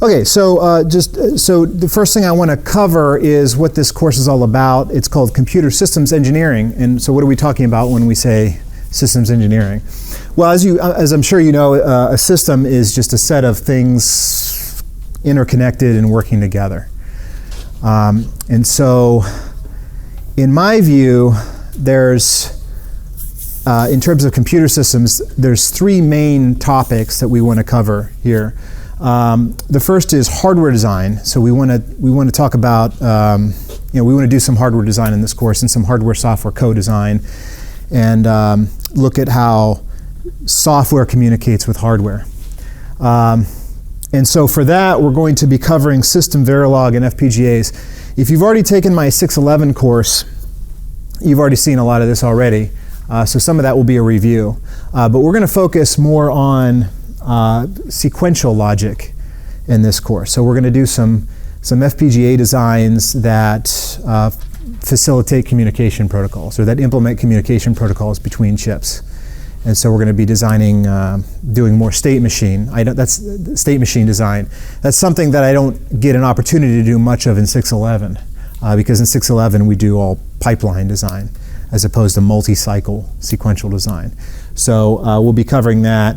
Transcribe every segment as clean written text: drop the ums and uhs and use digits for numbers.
Okay, so so the first thing I want to cover is what this course is all about. It's called Computer Systems Engineering, and so what are we talking about when we say systems engineering? Well, as I'm sure you know, a system is just a set of things interconnected and working together. And so, in my view, there's in terms of computer systems, there's three main topics that we want to cover here. The first is hardware design. So we want to talk about we want to do some hardware design in this course and some hardware software co-design, and look at how software communicates with hardware. And so for that, we're going to be covering system Verilog and FPGAs. If you've already taken my 611 course, you've already seen a lot of this already. So some of that will be a review. But we're going to focus more on sequential logic in this course. So we're going to do some FPGA designs that facilitate communication protocols, or that implement communication protocols between chips. And so we're going to be designing, doing more state machine. That's state machine design. That's something that I don't get an opportunity to do much of in 611, because in 611 we do all pipeline design as opposed to multi-cycle sequential design. So we'll be covering that.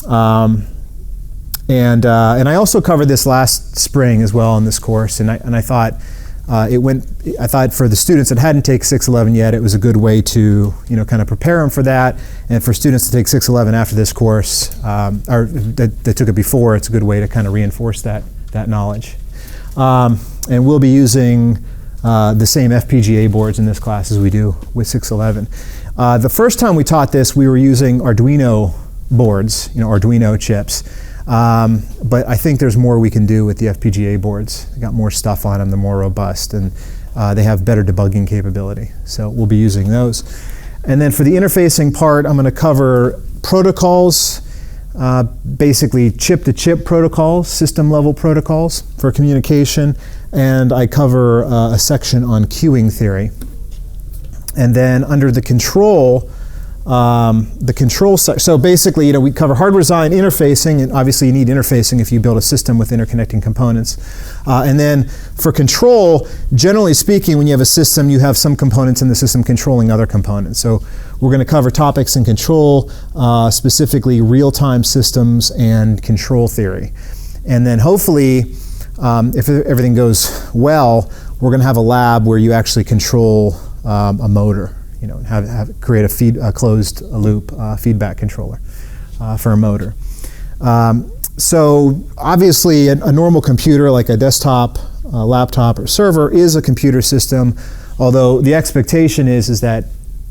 And I also covered this last spring as well in this course, and I thought I thought for the students that hadn't taken 611 yet, it was a good way to kind of prepare them for that, and for students to take 611 after this course, or that took it before, it's a good way to kind of reinforce that knowledge. And we'll be using the same FPGA boards in this class as we do with 611. The first time we taught this, we were using Arduino boards, Arduino chips. But I think there's more we can do with the FPGA boards. They got more stuff on them, they're more robust, and they have better debugging capability. So we'll be using those. And then for the interfacing part, I'm going to cover protocols, basically chip-to-chip protocols, system-level protocols for communication, and I cover a section on queuing theory. And then under the control, so basically, we cover hardware design, interfacing, and obviously you need interfacing if you build a system with interconnecting components. And then for control, generally speaking, when you have a system, you have some components in the system controlling other components. So we're going to cover topics in control, specifically real-time systems and control theory. And then hopefully, if everything goes well, we're going to have a lab where you actually control a motor. Create a closed loop feedback controller for a motor. So obviously a normal computer like a desktop, laptop, or server is a computer system, although the expectation is that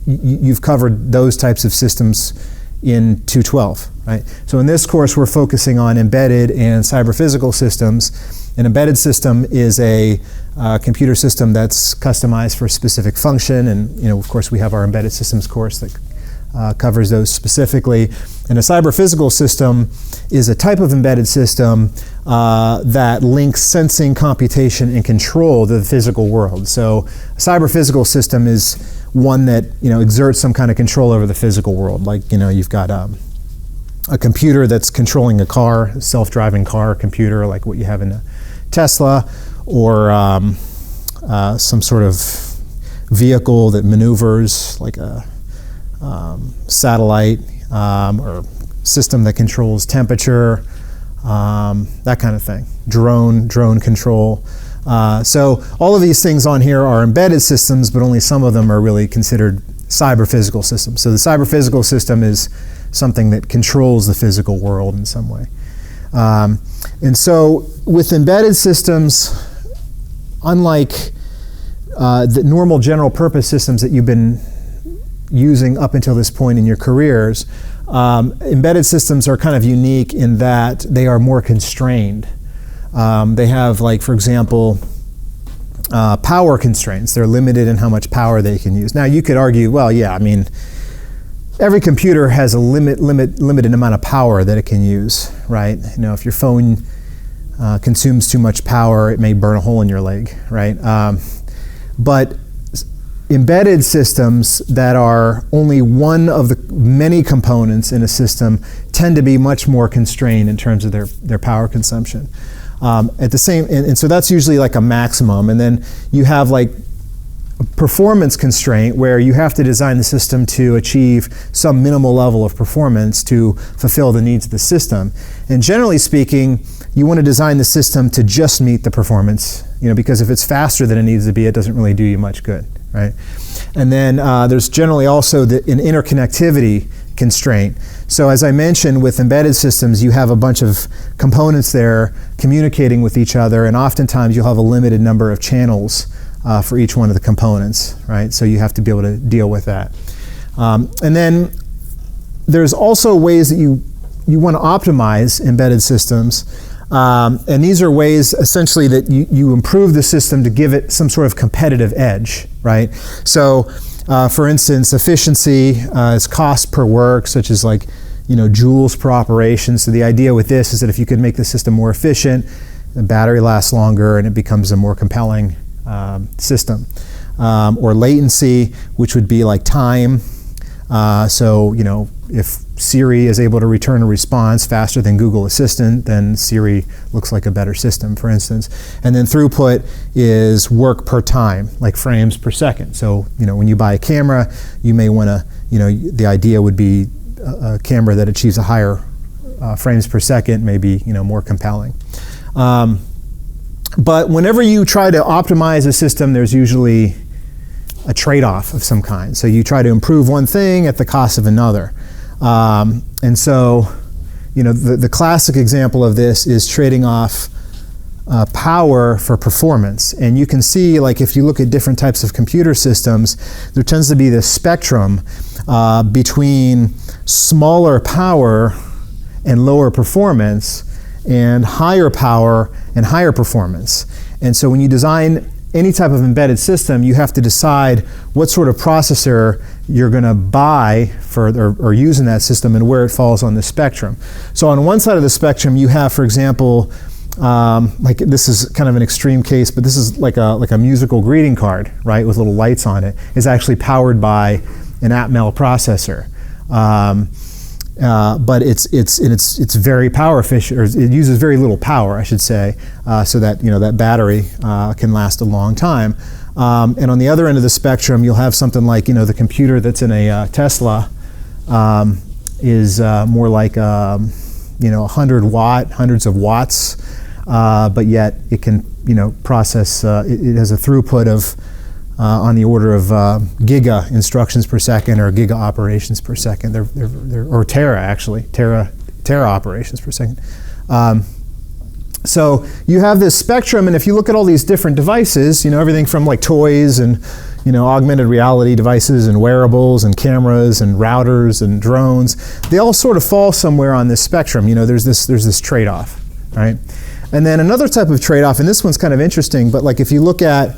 you've covered those types of systems in 212, right? So in this course we're focusing on embedded and cyber-physical systems. An embedded system is a computer system that's customized for a specific function, and of course we have our embedded systems course that covers those specifically. And a cyber-physical system is a type of embedded system that links sensing, computation, and control to the physical world. So a cyber-physical system is one that exerts some kind of control over the physical world. Like you've got a computer that's controlling a car, a self-driving car computer, like what you have in a Tesla, or some sort of vehicle that maneuvers, like a satellite, or system that controls temperature, that kind of thing. Drone control. So all of these things on here are embedded systems, but only some of them are really considered cyber-physical systems. So the cyber-physical system is something that controls the physical world in some way. And so with embedded systems, unlike the normal general purpose systems that you've been using up until this point in your careers, embedded systems are kind of unique in that they are more constrained. They have, like, for example, power constraints. They're limited in how much power they can use. Now you could argue, well, yeah, I mean, every computer has a limited amount of power that it can use, right? If your phone consumes too much power, it may burn a hole in your leg, right? But embedded systems that are only one of the many components in a system tend to be much more constrained in terms of their power consumption. At the same, and so that's usually like a maximum, and then you have like a performance constraint where you have to design the system to achieve some minimal level of performance to fulfill the needs of the system. And generally speaking, you want to design the system to just meet the performance, because if it's faster than it needs to be, it doesn't really do you much good, right? And then there's generally also an interconnectivity constraint. So as I mentioned, with embedded systems, you have a bunch of components there communicating with each other, and oftentimes you'll have a limited number of channels for each one of the components, right? So you have to be able to deal with that. And then there's also ways that you want to optimize embedded systems. And these are ways essentially that you improve the system to give it some sort of competitive edge, right? So for instance, efficiency is cost per work, such as like, joules per operation. So the idea with this is that if you could make the system more efficient, the battery lasts longer and it becomes a more compelling system. Or latency, which would be like time. So, if Siri is able to return a response faster than Google Assistant, then Siri looks like a better system, for instance. And then throughput is work per time, like frames per second. So, when you buy a camera, you may want to, the idea would be a camera that achieves a higher frames per second, may be, more compelling. But whenever you try to optimize a system, there's usually a trade-off of some kind. So you try to improve one thing at the cost of another. And so, the classic example of this is trading off power for performance. And you can see, like, if you look at different types of computer systems, there tends to be this spectrum between smaller power and lower performance, and higher power and higher performance. And so when you design any type of embedded system, you have to decide what sort of processor you're going to buy for or use in that system and where it falls on the spectrum. So on one side of the spectrum, you have, for example, like this is kind of an extreme case, but this is like a musical greeting card, right, with little lights on it. Is actually powered by an Atmel processor. But it's very power efficient, or it uses very little power, I should say, so that that battery can last a long time. And on the other end of the spectrum, you'll have something like the computer that's in a Tesla is more like hundreds of watts, but yet it can process. It has a throughput of on the order of giga instructions per second, or giga operations per second. They're or tera, actually, tera operations per second. So you have this spectrum, and if you look at all these different devices, everything from like toys and augmented reality devices and wearables and cameras and routers and drones, they all sort of fall somewhere on this spectrum. There's this trade-off, right? And then another type of trade-off, and this one's kind of interesting, but like if you look at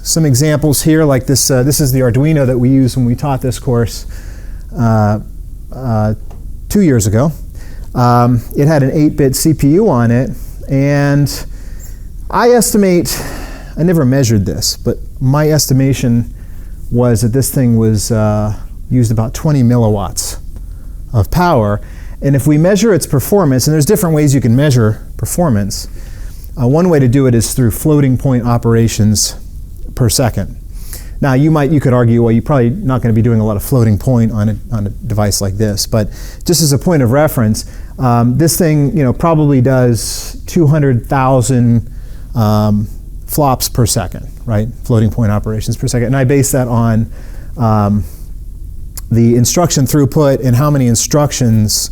some examples here, like this. This is the Arduino that we used when we taught this course 2 years ago. It had an 8-bit CPU on it, and I estimate, I never measured this, but my estimation was that this thing was used about 20 milliwatts of power. And if we measure its performance, and there's different ways you can measure performance, one way to do it is through floating point operations per second. Now you could argue, well, you're probably not going to be doing a lot of floating point on a device like this, but just as a point of reference, this thing probably does 200,000 flops per second, right? Floating point operations per second, and I base that on the instruction throughput and how many instructions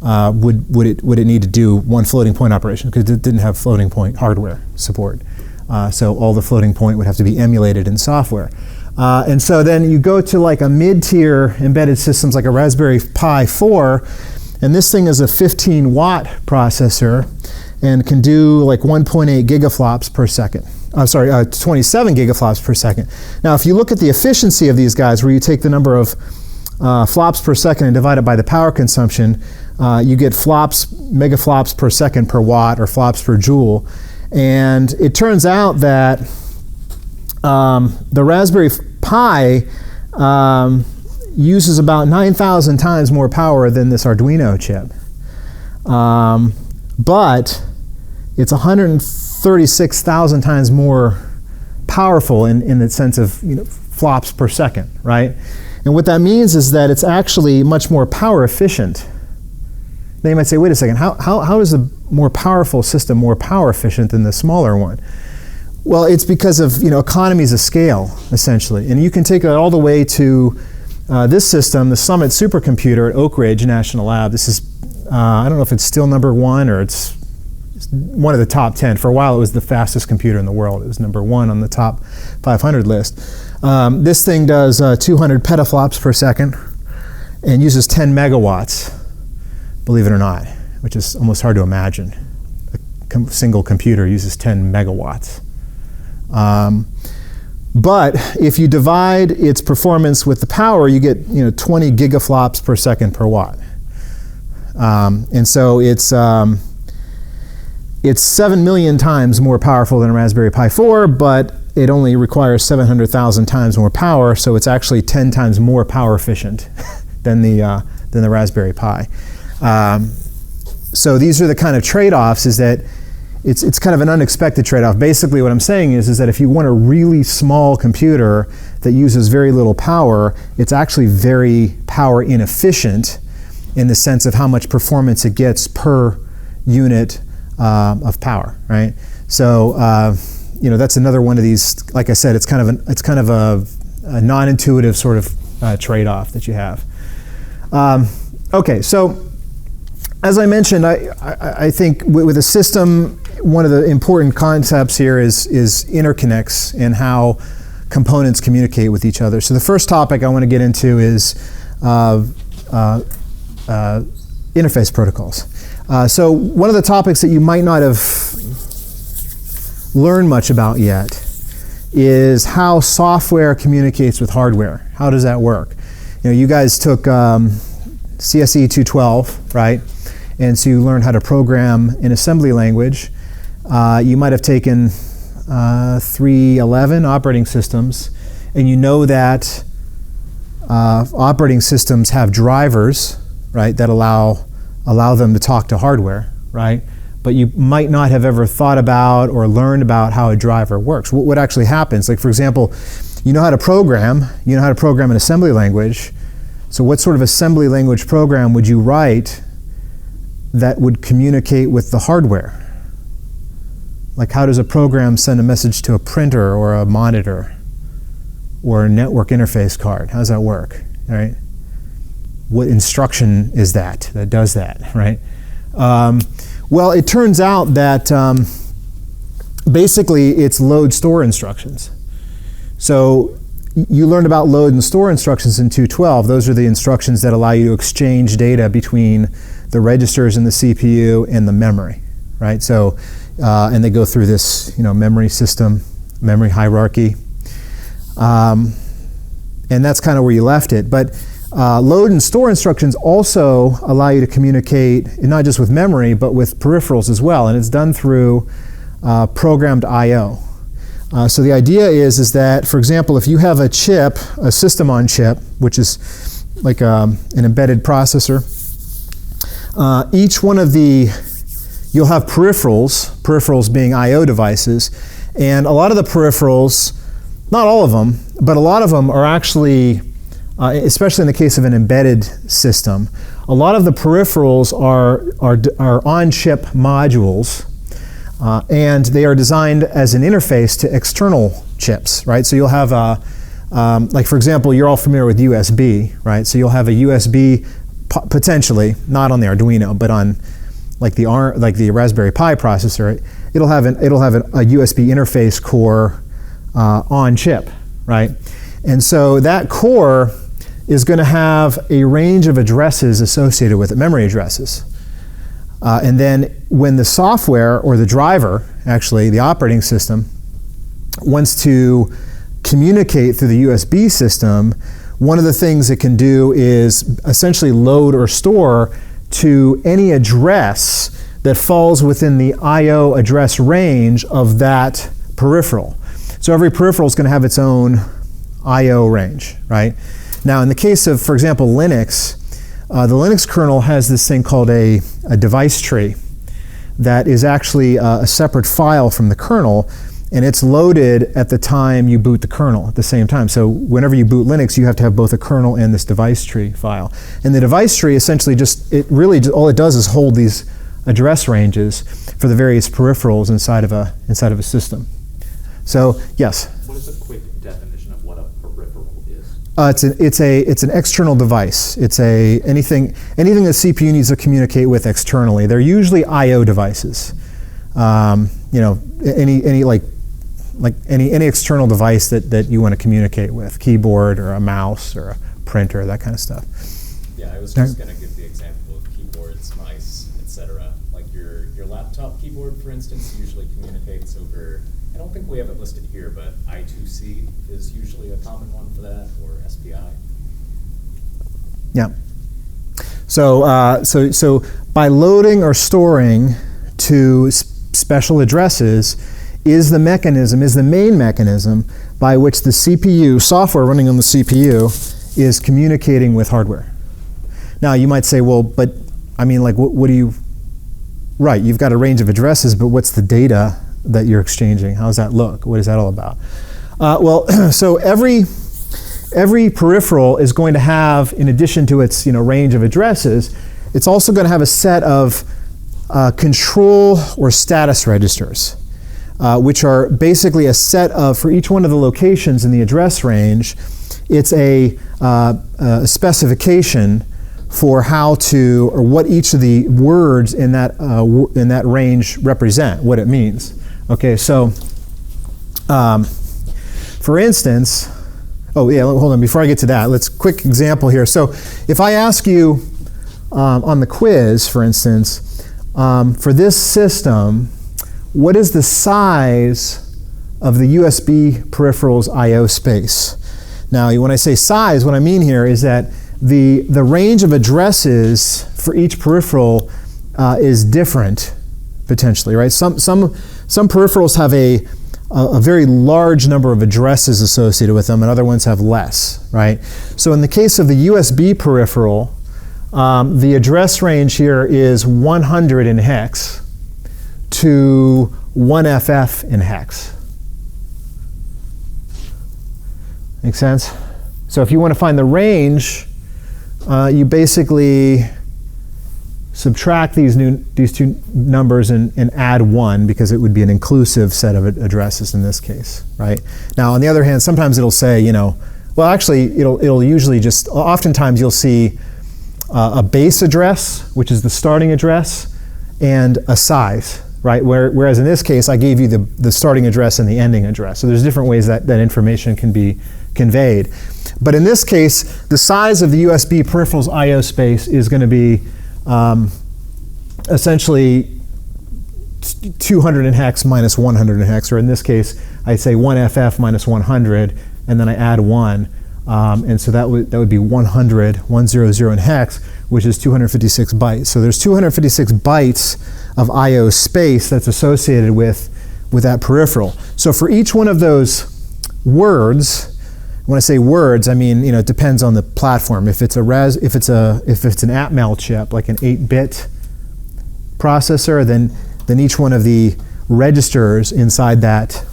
would it need to do one floating point operation, because it didn't have floating point hardware support. So all the floating point would have to be emulated in software. And so then you go to like a mid-tier embedded systems like a Raspberry Pi 4, and this thing is a 15-watt processor and can do like 1.8 gigaflops per second. 27 gigaflops per second. Now if you look at the efficiency of these guys, where you take the number of flops per second and divide it by the power consumption, you get megaflops per second per watt, or flops per joule. And it turns out that the Raspberry Pi uses about 9,000 times more power than this Arduino chip. but it's 136,000 times more powerful in the sense of flops per second, right? And what that means is that it's actually much more power efficient. Now you might say, wait a second, how is the more powerful system more power efficient than the smaller one? Well, it's because of economies of scale, essentially. And you can take it all the way to this system, the Summit supercomputer at Oak Ridge National Lab. This is, I don't know if it's still #1 or it's one of the top 10. For a while, it was the fastest computer in the world. It was #1 on the top 500 list. This thing does 200 petaflops per second and uses 10 megawatts, believe it or not, which is almost hard to imagine. A single computer uses 10 megawatts. But if you divide its performance with the power, you get 20 gigaflops per second per watt. And so it's 7 million times more powerful than a Raspberry Pi 4, but it only requires 700,000 times more power, so it's actually 10 times more power efficient than the Raspberry Pi. So these are the kind of trade-offs, is that it's kind of an unexpected trade-off. Basically what I'm saying is that if you want a really small computer that uses very little power, it's actually very power inefficient in the sense of how much performance it gets per unit of power, right? So that's another one of these. Like I said, it's kind of a non-intuitive sort of trade-off that you have. Okay, so as I mentioned, I think with a system, one of the important concepts here is interconnects and how components communicate with each other. So the first topic I want to get into is interface protocols. So one of the topics that you might not have learned much about yet is how software communicates with hardware. How does that work? You guys took CSCE 212, right? And so you learned how to program in assembly language. You might have taken 311 operating systems, and you know that operating systems have drivers, right, that allow them to talk to hardware, right? But you might not have ever thought about or learned about how a driver works. What actually happens? Like, for example, you know how to program in assembly language. So what sort of assembly language program would you write that would communicate with the hardware? Like, how does a program send a message to a printer or a monitor or a network interface card? How does that work, right? What instruction is that does that, right? Well, it turns out that basically it's load store instructions. So you learned about load and store instructions in 212. Those are the instructions that allow you to exchange data between the registers in the CPU and the memory, right? So, and they go through this, memory system, memory hierarchy, and that's kind of where you left it. But load and store instructions also allow you to communicate not just with memory, but with peripherals as well, and it's done through programmed I/O. So the idea is that, for example, if you have a chip, a system on chip, which is like an embedded processor, each one of you'll have peripherals being I/O devices, and a lot of the peripherals, not all of them, but a lot of them are actually, especially in the case of an embedded system, a lot of the peripherals are on-chip modules, and they are designed as an interface to external chips, right? So you'll have, like for example, you're all familiar with USB, right? So you'll have a USB, potentially, not on the Arduino, but on like the Raspberry Pi processor, it'll have a USB interface core on chip, right? And so that core is going to have a range of addresses associated with it, memory addresses. And then when the software or the driver, actually the operating system, wants to communicate through the USB system, one of the things it can do is essentially load or store to any address that falls within the I/O address range of that peripheral. So every peripheral is going to have its own I/O range, right? Now in the case of, for example, Linux, the Linux kernel has this thing called a device tree. that is actually a separate file from the kernel, and it's loaded at the time you boot the kernel at the same time. So whenever you boot Linux, you have to have both a kernel and this device tree file. And the device tree essentially all it does is hold these address ranges for the various peripherals inside of a system. So yes? What is a quick definition of what a peripheral is? It's an external device. It's anything the CPU needs to communicate with externally. They're usually I/O devices. Any external device that you want to communicate with, keyboard or a mouse or a printer, that kind of stuff. Yeah, I was just going to give the example of keyboards, mice, etc. Like your laptop keyboard, for instance, usually communicates over, I don't think we have it listed here, but I2C is usually a common one for that, or SPI. Yeah. So by loading or storing to special addresses is the main mechanism by which the CPU, software running on the CPU, is communicating with hardware. Now you might say, well, but I mean, like, what do you, right, you've got a range of addresses, but what's the data that you're exchanging? How does that look? What is that all about? So every peripheral is going to have, in addition to its range of addresses, it's also going to have a set of control or status registers, which are basically a set of, for each one of the locations in the address range, it's a specification for how to, or what each of the words in that range represent, what it means. Okay, so for instance, hold on, before I get to that, let's quick example here. So if I ask you on the quiz, for instance, for this system, what is the size of the USB peripheral's I/O space? Now, when I say size, what I mean here is that the range of addresses for each peripheral is different, potentially, right? Some peripherals have a very large number of addresses associated with them, and other ones have less, right? So in the case of the USB peripheral, the address range here is 100 in hex to 1FF in hex. Make sense? So if you want to find the range, you basically subtract these two numbers and add 1, because it would be an inclusive set of addresses in this case, right? Now, on the other hand, sometimes it'll say, well, actually, it'll usually just, oftentimes you'll see a base address, which is the starting address, and a size, right? Whereas in this case, I gave you the starting address and the ending address. So there's different ways that information can be conveyed. But in this case, the size of the USB peripheral's I/O space is going to be essentially 200 in hex minus 100 in hex, or in this case, I say 1FF minus 100, and then I add 1. And so that would be 100 in hex, which is 256 bytes. So there's 256 bytes of I/O space that's associated with that peripheral. So for each one of those words, when I say words, I mean, it depends on the platform. If it's an Atmel chip, like an 8-bit processor, then each one of the registers inside that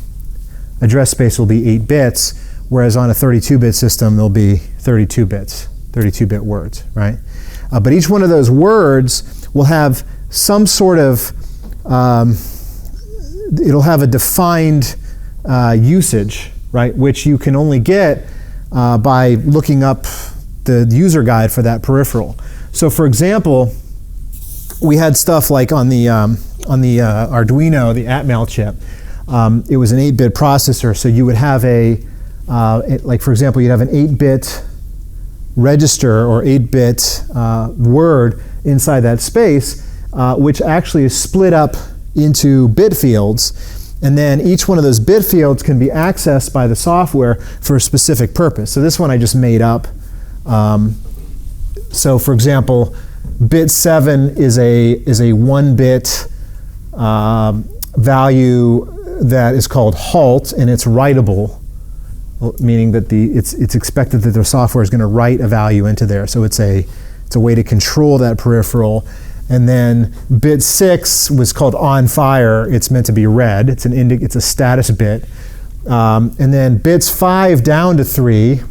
address space will be 8 bits, whereas on a 32-bit system, there'll be 32 bits, 32-bit words, right? But each one of those words will have some sort of, it'll have a defined usage, right, which you can only get by looking up the user guide for that peripheral. So for example, we had stuff like on the Arduino, the Atmel chip, it was an 8-bit processor, so you would have like for example, you'd have an 8-bit register or 8-bit word inside that space, which actually is split up into bit fields. And then each one of those bit fields can be accessed by the software for a specific purpose. So this one I just made up. So for example, bit 7 is a 1-bit value that is called halt, and it's writable, meaning that it's expected that the software is going to write a value into there. So it's a way to control that peripheral. And then bit 6 was called on fire. It's meant to be red. It's a status bit. And then bits 5 down to 3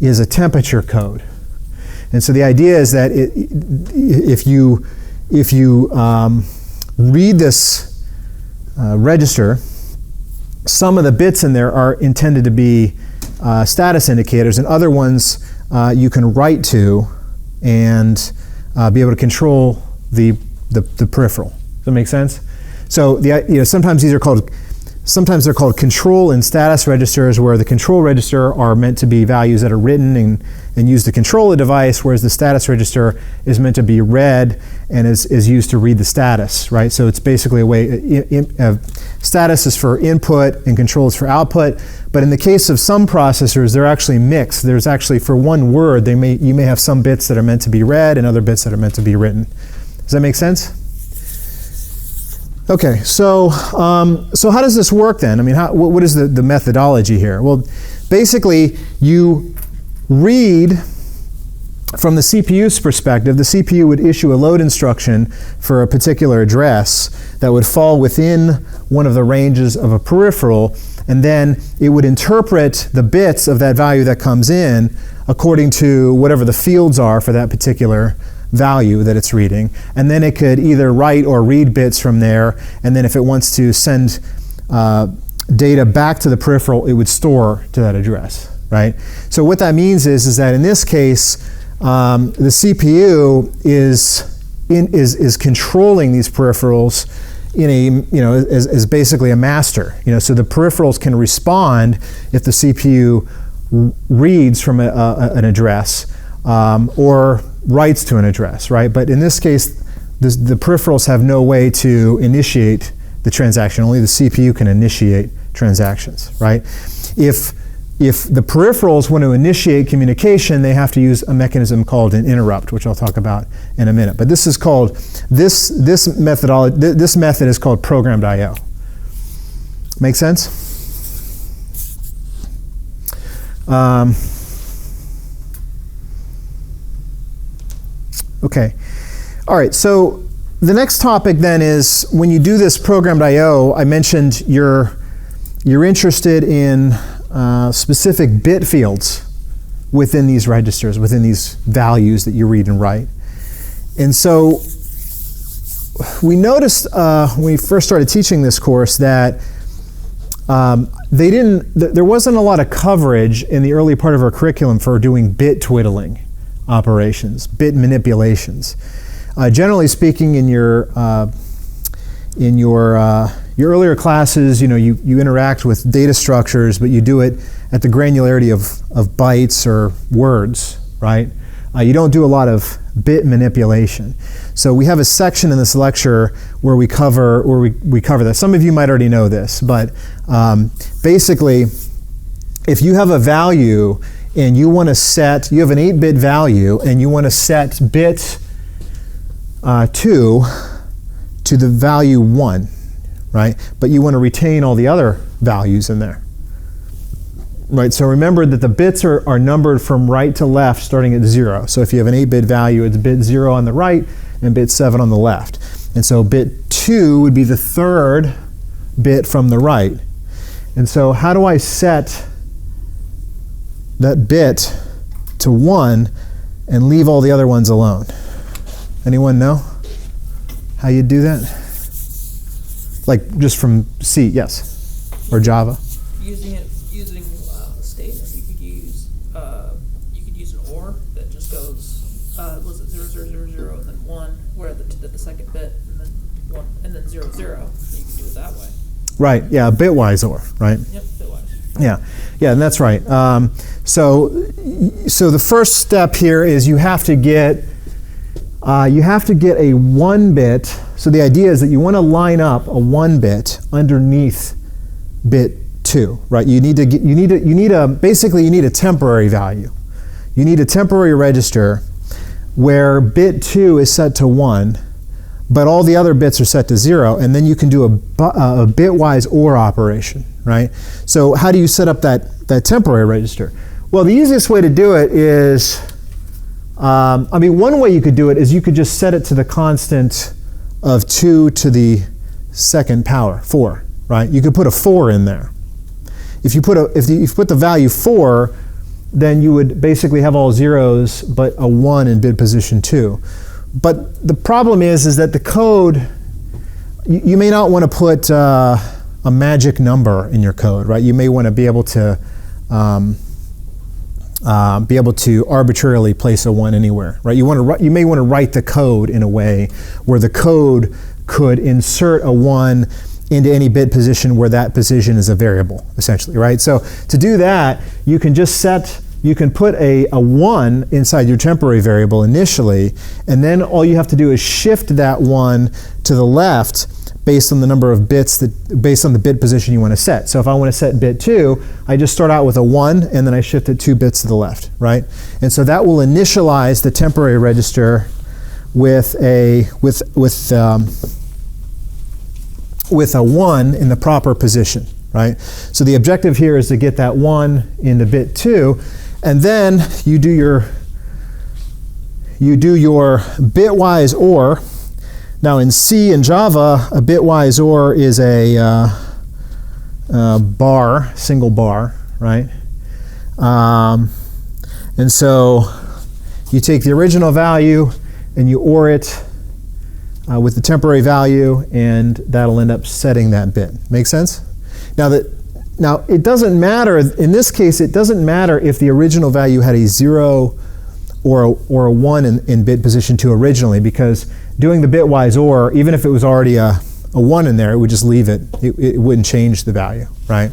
is a temperature code. And so the idea is that if you read this register, some of the bits in there are intended to be status indicators, and other ones you can write to and be able to control the peripheral. Does that make sense? So sometimes they're called control and status registers, where the control register are meant to be values that are written and used to control the device, whereas the status register is meant to be read and is used to read the status, right? So it's basically a way, status is for input and control is for output, but in the case of some processors, they're actually mixed. There's actually, for one word, you may have some bits that are meant to be read and other bits that are meant to be written. Does that make sense? Okay, so how does this work then? I mean, what is the methodology here? Well, basically, you read from the CPU's perspective. The CPU would issue a load instruction for a particular address that would fall within one of the ranges of a peripheral, and then it would interpret the bits of that value that comes in according to whatever the fields are for that particular value that it's reading, and then it could either write or read bits from there, and then if it wants to send data back to the peripheral, it would store to that address, right? So what that means is that in this case, the CPU is controlling these peripherals as basically a master. So the peripherals can respond if the CPU reads from an address or writes to an address, right? But in this case, the peripherals have no way to initiate the transaction. Only the CPU can initiate transactions, right? If the peripherals want to initiate communication, they have to use a mechanism called an interrupt, which I'll talk about in a minute. But this is called this method is called programmed I/O. Make sense? Okay. All right. So the next topic then is when you do this programmed I/O. I mentioned you're interested in specific bit fields within these registers, within these values that you read and write. And so we noticed when we first started teaching this course that there wasn't a lot of coverage in the early part of our curriculum for doing bit twiddling operations, bit manipulations. Generally speaking, in your earlier classes, you interact with data structures, but you do it at the granularity of bytes or words, right? You don't do a lot of bit manipulation. So we have a section in this lecture where we cover that. Some of you might already know this, but basically, if you have a value and you have an 8-bit value and you want to set bit 2 to the value 1, right? But you want to retain all the other values in there, right? So remember that the bits are numbered from right to left starting at 0. So if you have an 8-bit value, it's bit 0 on the right and bit 7 on the left. And so bit 2 would be the third bit from the right. And so how do I set that bit to 1 and leave all the other ones alone? Anyone know how you do that? Like just from C, yes, or Java. Using state, you could use an OR that just goes was it 0 0 0 0 and then 1, where the second bit and then 1 and then 0 0. So you can do it that way. Right. Yeah, bitwise OR. Right. Yep, bitwise. Yeah, and that's right. So the first step here is you have to get a 1 bit. So the idea is that you want to line up a 1 bit underneath bit 2, right? You need a temporary value. You need a temporary register where bit 2 is set to 1, but all the other bits are set to 0, and then you can do a bitwise OR operation, right? So how do you set up that temporary register? Well, the easiest way to do it is I mean, one way you could do it is you could just set it to the constant of 2 to the second power, 4, right? You could put a 4 in there. If you put the value 4, then you would basically have all zeros but a 1 in bid position 2. But the problem is that the code, you may not want to put a magic number in your code, right? You may want to be able to arbitrarily place a 1 anywhere, right? You may want to write the code in a way where the code could insert a 1 into any bit position where that position is a variable, essentially, right? So to do that, you can put a 1 inside your temporary variable initially, and then all you have to do is shift that 1 to the left based on the number of bits, based on the bit position you want to set. So if I want to set bit 2, I just start out with a 1, and then I shift it 2 bits to the left, right? And so that will initialize the temporary register with a 1 in the proper position, right? So the objective here is to get that 1 into bit 2, and then you do your bitwise OR. Now in C and Java, a bitwise OR is a bar, single bar, right? And so you take the original value and you OR it with the temporary value, and that'll end up setting that bit. Make sense? Now it doesn't matter, in this case, it doesn't matter if the original value had a 0 or a 1 in bit position 2 originally, because doing the bitwise OR, even if it was already a 1 in there, it would just leave it. It wouldn't change the value, right?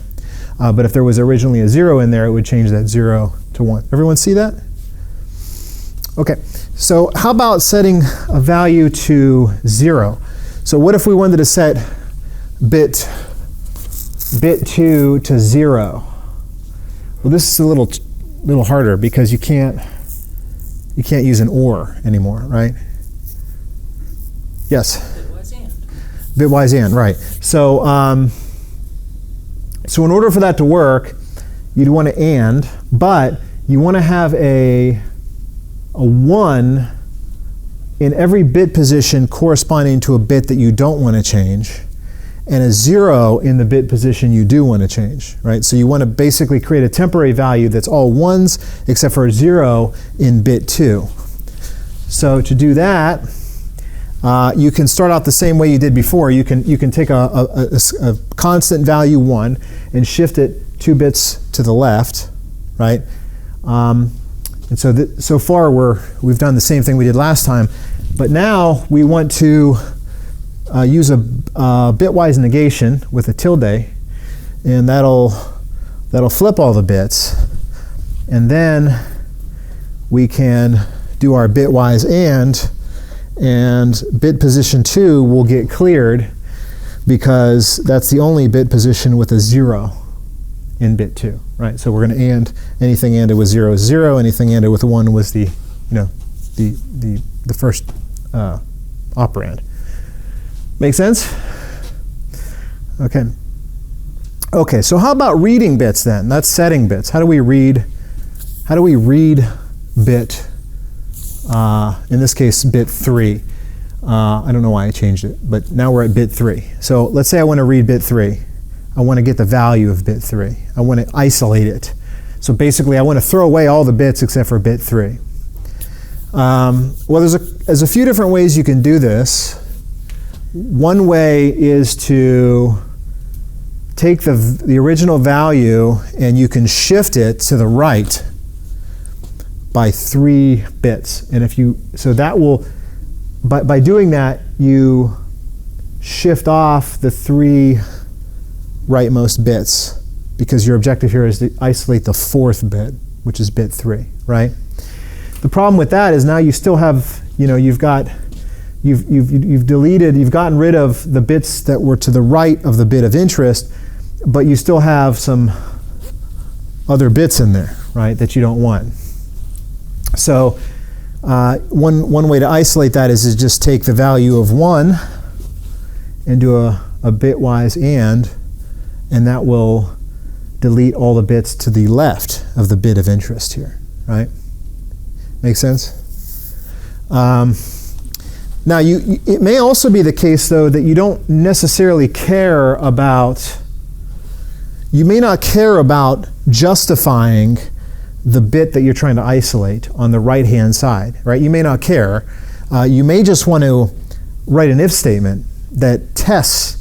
But if there was originally a 0 in there, it would change that 0 to 1. Everyone see that? Okay, so how about setting a value to 0? So what if we wanted to set bit 2 to 0? Well, this is a little harder because you can't use an OR anymore, right? Yes? Bitwise and. Bitwise and, right. So, so in order for that to work, you'd want to AND, but you want to have a 1 in every bit position corresponding to a bit that you don't want to change, and a 0 in the bit position you do want to change, right? So you want to basically create a temporary value that's all 1s except for a 0 in bit 2. So to do that, you can start out the same way you did before. You can take a constant value 1 and shift it 2 bits to the left, right? And so so far we've done the same thing we did last time, but now we want to use a bitwise negation with a tilde, and that'll flip all the bits, and then we can do our bitwise and bit position 2 will get cleared because that's the only bit position with a 0 in bit 2, right? So we're going to AND anything ANDed with 0 is 0, anything ANDed with 1 was the first operand. Make sense? Okay. Okay, so how about reading bits then? That's setting bits. How do we read bit, in this case, bit 3? I don't know why I changed it, but now we're at bit 3. So let's say I want to read bit 3. I want to get the value of bit 3. I want to isolate it. So basically, I want to throw away all the bits except for bit 3. Well, there's a few different ways you can do this. One way is to take the original value and you can shift it to the right by 3 bits. And by doing that, you shift off the 3 rightmost bits because your objective here is to isolate the 4th bit, which is bit 3, right? The problem with that is now you still have, you've gotten rid of the bits that were to the right of the bit of interest, but you still have some other bits in there, right, that you don't want. So one way to isolate that is to just take the value of 1 and do a bitwise and that will delete all the bits to the left of the bit of interest here, right? Make sense? Now, it may also be the case, though, that you don't necessarily care about, you may not care about justifying the bit that you're trying to isolate on the right-hand side, right? You may not care. You may just want to write an if statement that tests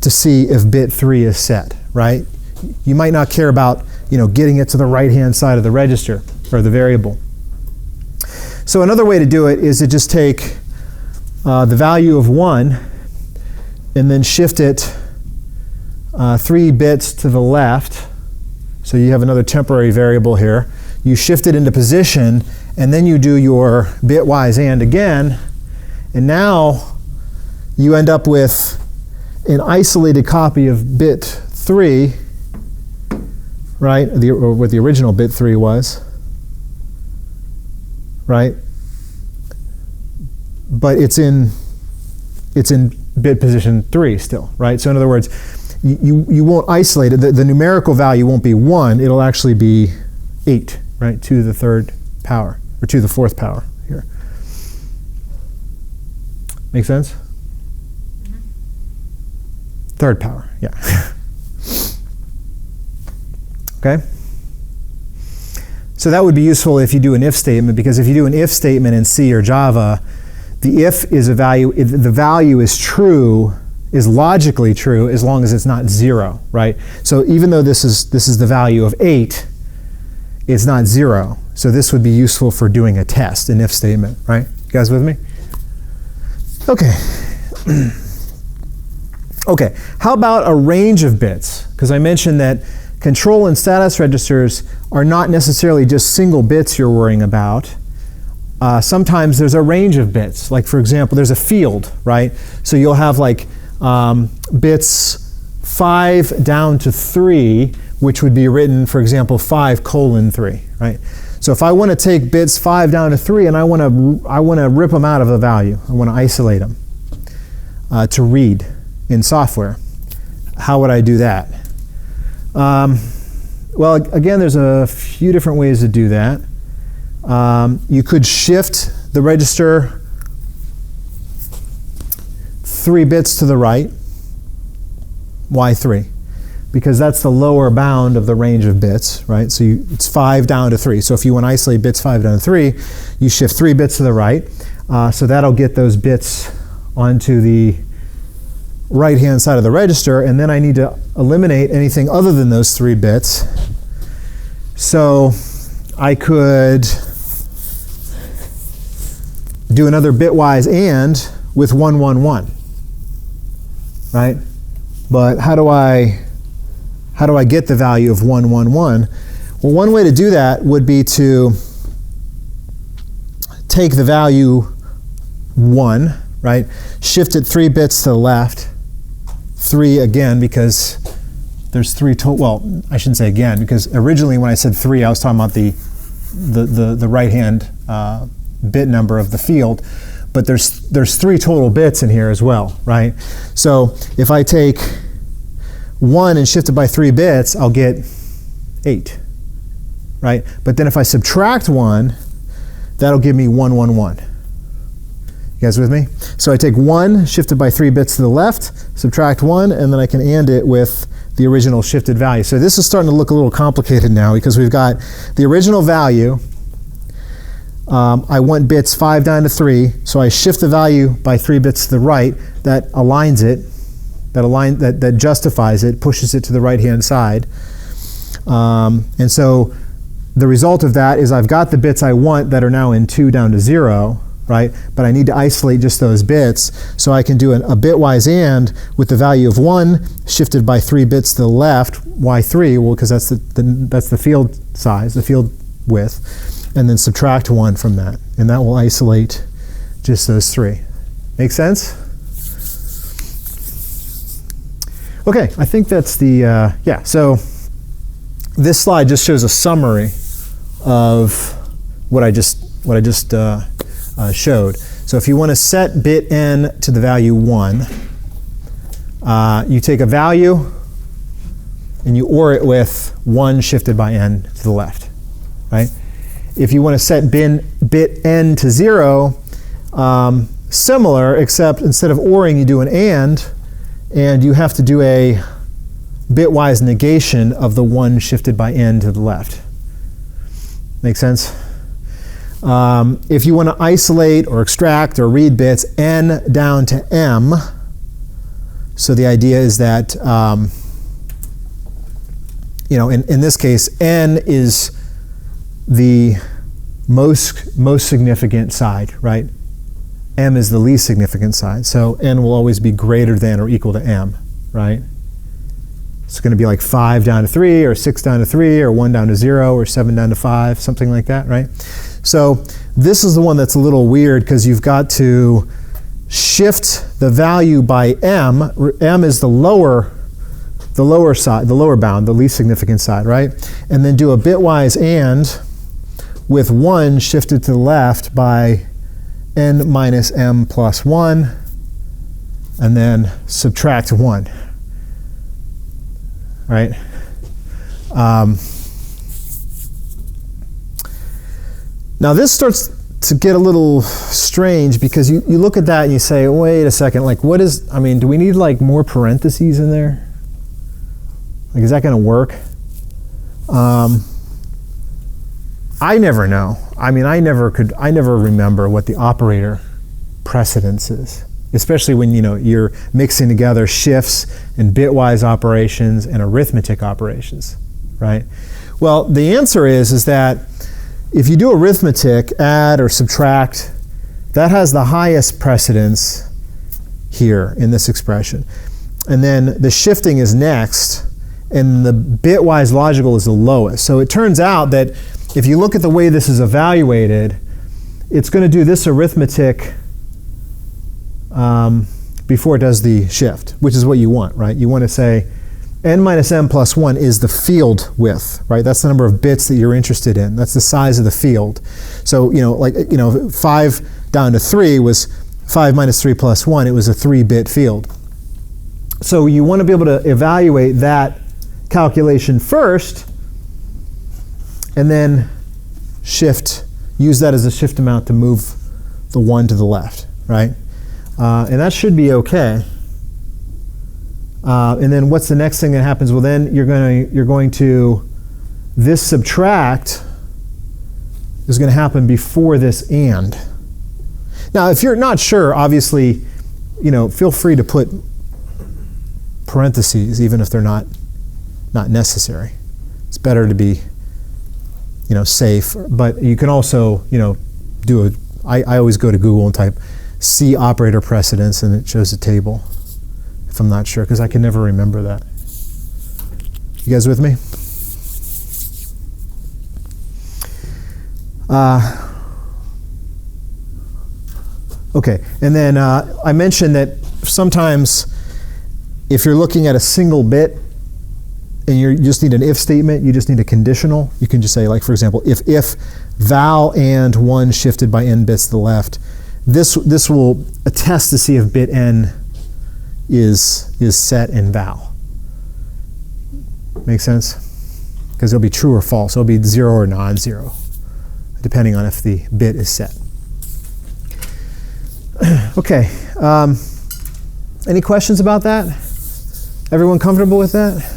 to see if bit 3 is set, right? You might not care about, getting it to the right-hand side of the register or the variable. So another way to do it is to just take the value of 1 and then shift it 3 bits to the left. So you have another temporary variable here. You shift it into position, and then you do your bitwise AND again, and now you end up with an isolated copy of bit 3, right? Or what the original bit 3 was, right? But it's in bit position 3 still, right? So in other words, you won't isolate it. The numerical value won't be 1. It'll actually be 8, right? 2 to the 3rd power, or 2 to the 4th power here. Make sense? Mm-hmm. 3rd power, yeah. Okay? So that would be useful if you do an if statement, because if you do an if statement in C or Java, the if is a value, the value is true, is logically true as long as it's not 0, right? So even though this is the value of 8, it's not 0. So this would be useful for doing a test, an if statement, right? You guys with me? Okay. Okay, how about a range of bits? Because I mentioned that control and status registers are not necessarily just single bits you're worrying about. Sometimes there's a range of bits. Like, for example, there's a field, right? So you'll have like bits 5 down to 3, which would be written, for example, 5:3, right? So if I want to take bits 5 down to 3 and I want to rip them out of the value, I want to isolate them to read in software, how would I do that? Well, again, there's a few different ways to do that. You could shift the register 3 bits to the right. Why 3? Because that's the lower bound of the range of bits, right? So it's 5 down to 3. So if you want to isolate bits 5 down to 3, you shift 3 bits to the right. So that'll get those bits onto the right-hand side of the register, and then I need to eliminate anything other than those 3 bits. So I could do another bitwise AND with 1, 1, 1, right? But how do I get the value of 1, 1, 1? Well, one way to do that would be to take the value 1, right? Shift it 3 bits to the left. 3 again, because there's 3 total. Well, I shouldn't say again, because originally when I said 3, I was talking about the right-hand bit number of the field. But there's 3 total bits in here as well, right? So if I take 1 and shift it by 3 bits, I'll get 8, right? But then if I subtract 1, that'll give me 1, 1, 1. You guys with me? So I take 1, shifted by 3 bits to the left, subtract 1, and then I can AND it with the original shifted value. So this is starting to look a little complicated now, because we've got the original value. I want bits 5 down to 3, so I shift the value by 3 bits to the right. That aligns it, that justifies it, pushes it to the right-hand side. And so the result of that is I've got the bits I want that are now in 2 down to 0, right? But I need to isolate just those bits, so I can do a bitwise AND with the value of 1 shifted by 3 bits to the left. Why 3? Well, because that's the field size, the field width. And then subtract 1 from that, and that will isolate just those 3. Make sense? Okay, I think that's the, yeah, so this slide just shows a summary of what I just showed. So if you want to set bit n to the value 1, you take a value and you OR it with 1 shifted by n to the left, right? If you want to set bit n to 0, Similar, except instead of ORing, you do an and you have to do a bitwise negation of the 1 shifted by n to the left. Make sense? If you want to isolate or extract or read bits n down to m, so the idea is that, in this case, n is the most significant side, right? M is the least significant side. So n will always be greater than or equal to m, right? It's going to be like 5 down to 3, or 6 down to 3, or 1 down to 0, or 7 down to 5, something like that, right? So this is the one that's a little weird because you've got to shift the value by m. M is the lower side, the lower bound, the least significant side, right? And then do a bitwise and with 1 shifted to the left by n minus m plus 1, and then subtract 1, right? Now this starts to get a little strange because you look at that and you say, wait a second, like what is, do we need like more parentheses in there? Like, is that going to work? I never know. I never remember what the operator precedence is, especially when you're mixing together shifts and bitwise operations and arithmetic operations, right? Well, the answer is that if you do arithmetic, add or subtract, that has the highest precedence here in this expression. And then the shifting is next, and the bitwise logical is the lowest. So it turns out that if you look at the way this is evaluated, it's going to do this arithmetic before it does the shift, which is what you want, right? You want to say n minus m plus 1 is the field width, right? That's the number of bits that you're interested in. That's the size of the field. So, 5 down to 3 was 5 minus 3 plus 1. It was a 3-bit field. So you want to be able to evaluate that calculation first, and then use that as a shift amount to move the 1 to the left, right? And that should be okay. And then what's the next thing that happens? Well, then you're going to, this subtract is going to happen before this and. Now, if you're not sure, obviously, feel free to put parentheses, even if they're not necessary. It's better to be, safe. But you can also, I always go to Google and type C operator precedence, and it shows a table. If I'm not sure, because I can never remember that. You guys with me? Okay, and then I mentioned that sometimes if you're looking at a single bit and you just need an if statement, you just need a conditional, you can just say, like, for example, if val and 1 shifted by n bits to the left, this will attest to see if bit n is set in val. Make sense? Because it'll be true or false. It'll be 0 or non-zero, depending on if the bit is set. Okay. Any questions about that? Everyone comfortable with that?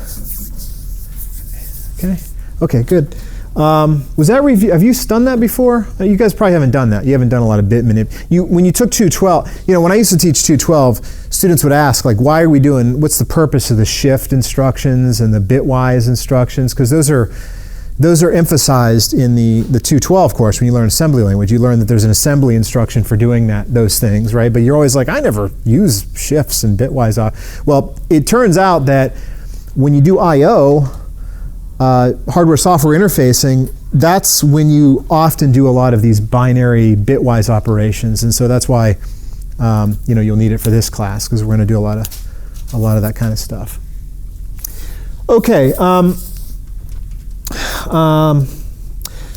Okay. Okay, good. Was that review? Have you done that before? You guys probably haven't done that. You haven't done a lot of bit manip. When you took 212, when I used to teach 212, students would ask, like, why are we doing? What's the purpose of the shift instructions and the bitwise instructions? Because those are emphasized in the 212 course. When you learn assembly language, you learn that there's an assembly instruction for doing those things, right? But you're always like, I never use shifts and bitwise. Well, it turns out that when you do I/O, hardware-software interfacing, that's when you often do a lot of these binary bitwise operations, and so that's why you'll need it for this class, because we're going to do a lot of that kind of stuff. Okay.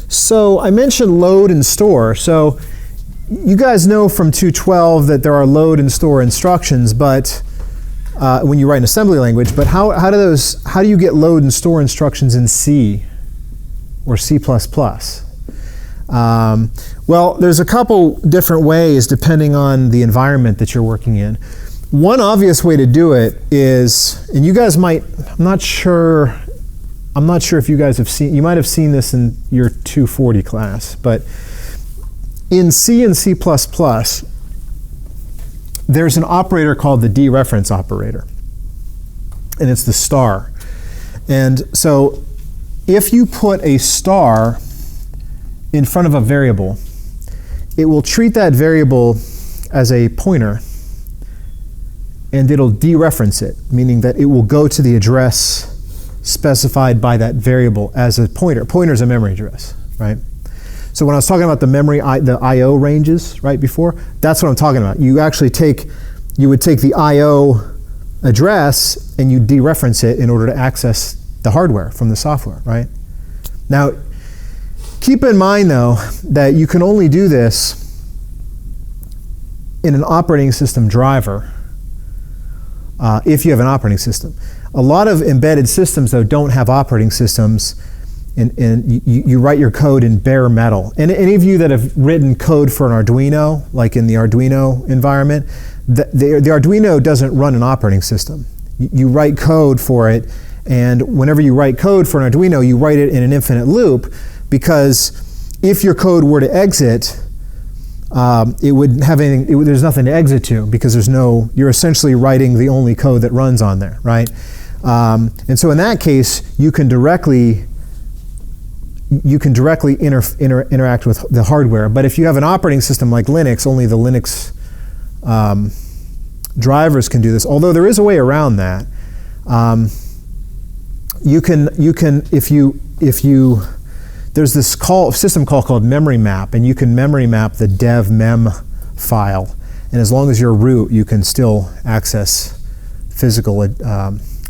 So I mentioned load and store. So you guys know from 212 that there are load and store instructions, but when you write an assembly language, but how do you get load and store instructions in C or C++? Well, there's a couple different ways depending on the environment that you're working in. One obvious way to do it is, and you guys might, I'm not sure if you guys have seen, you might have seen this in your 240 class, but in C and C++, there's an operator called the dereference operator, and it's the star. And so if you put a star in front of a variable, it will treat that variable as a pointer, and it'll dereference it, meaning that it will go to the address specified by that variable as a pointer. Pointer is a memory address, right? So when I was talking about the memory, the I/O ranges right before, that's what I'm talking about. You actually you would take the I/O address and you dereference it in order to access the hardware from the software, right? Now, keep in mind though that you can only do this in an operating system driver if you have an operating system. A lot of embedded systems though don't have operating systems, and you write your code in bare metal. And any of you that have written code for an Arduino, like in the Arduino environment, the Arduino doesn't run an operating system. You write code for it, and whenever you write code for an Arduino, you write it in an infinite loop, because if your code were to exit, it wouldn't have anything. There's nothing to exit to, because you're essentially writing the only code that runs on there, right? And so in that case, you can directly interact with the hardware. But if you have an operating system like Linux, only the Linux drivers can do this. Although there is a way around that. There's this system call called memory map, and you can memory map the dev mem file. And as long as you're root, you can still access physical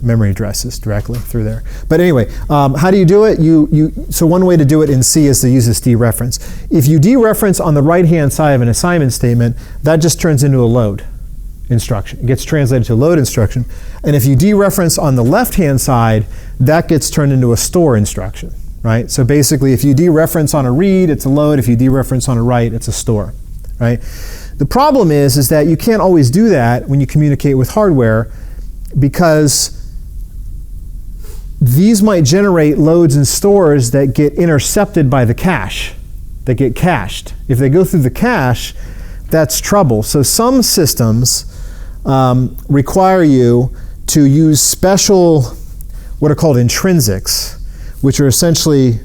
memory addresses directly through there. But anyway, how do you do it? So one way to do it in C is to use this dereference. If you dereference on the right-hand side of an assignment statement, that just turns into a load instruction. It gets translated to a load instruction. And if you dereference on the left-hand side, that gets turned into a store instruction, right? So basically, if you dereference on a read, it's a load. If you dereference on a write, it's a store, right? The problem is that you can't always do that when you communicate with hardware, because these might generate loads and stores that get intercepted by the cache, that get cached. If they go through the cache, that's trouble. So some systems require you to use special, what are called intrinsics, which are essentially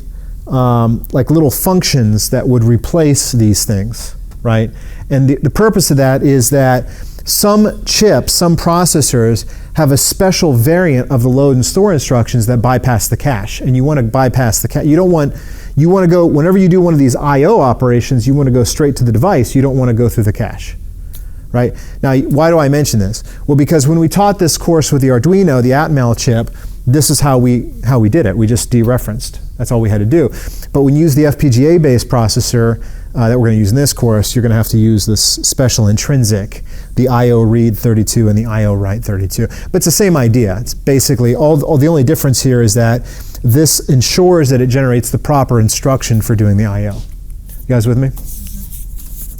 like little functions that would replace these things, right? And the purpose of that is that some chips, some processors have a special variant of the load and store instructions that bypass the cache, and you want to bypass the cache. You want to go, whenever you do one of these I/O operations, you want to go straight to the device. You don't want to go through the cache, right? Now, why do I mention this? Well, because when we taught this course with the Arduino, the Atmel chip, this is how we did it. We just dereferenced. That's all we had to do. But when you use the FPGA-based processor that we're going to use in this course, you're going to have to use this special intrinsic, the I/O read 32 and the I/O write 32. But it's the same idea. It's basically the only difference here is that this ensures that it generates the proper instruction for doing the I/O. You guys with me?